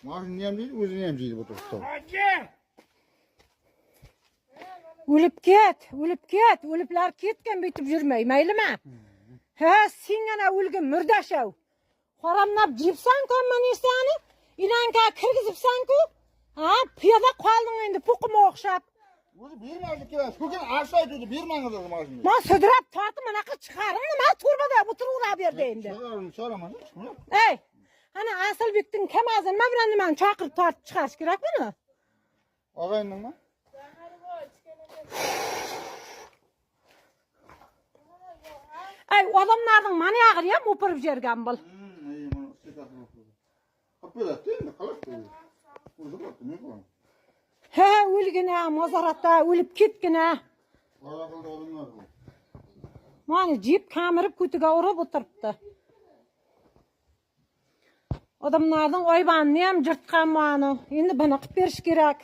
Maaşını yem değil, özünü yem değil bu tursta. Ölüp ket. Ölüpler ketken bitip yürmey, meyli mi? He, sen gana ölgün mürdaşav. Haramlap jipsan komman insani, inanka kirgizipsan ku. Ha, piyada qaldın endi puquma oqshab. O'zi bermaylik kerak. Ko'kin arsaydi o'zi bermangiz o'zi maaşını. Ma sudrab tortib manaqa chiqaring, nima turbada o'tirib berdi endi. So'raman. Ey, ana Asilbekning kamazini nima bilan nimani chaqirib tortib chiqarish kerak buni? Og'ayningmi? Ay, odamlarning mana yag'ri ham o'pirib jergan bil. He, o'lgina, mozaratda o'lib ketgina. Mana jip kamirib ko'tiga urib o'tiribdi. Odamlarning oybanini ham jirtgan mana. Endi buni qilib berish kerak.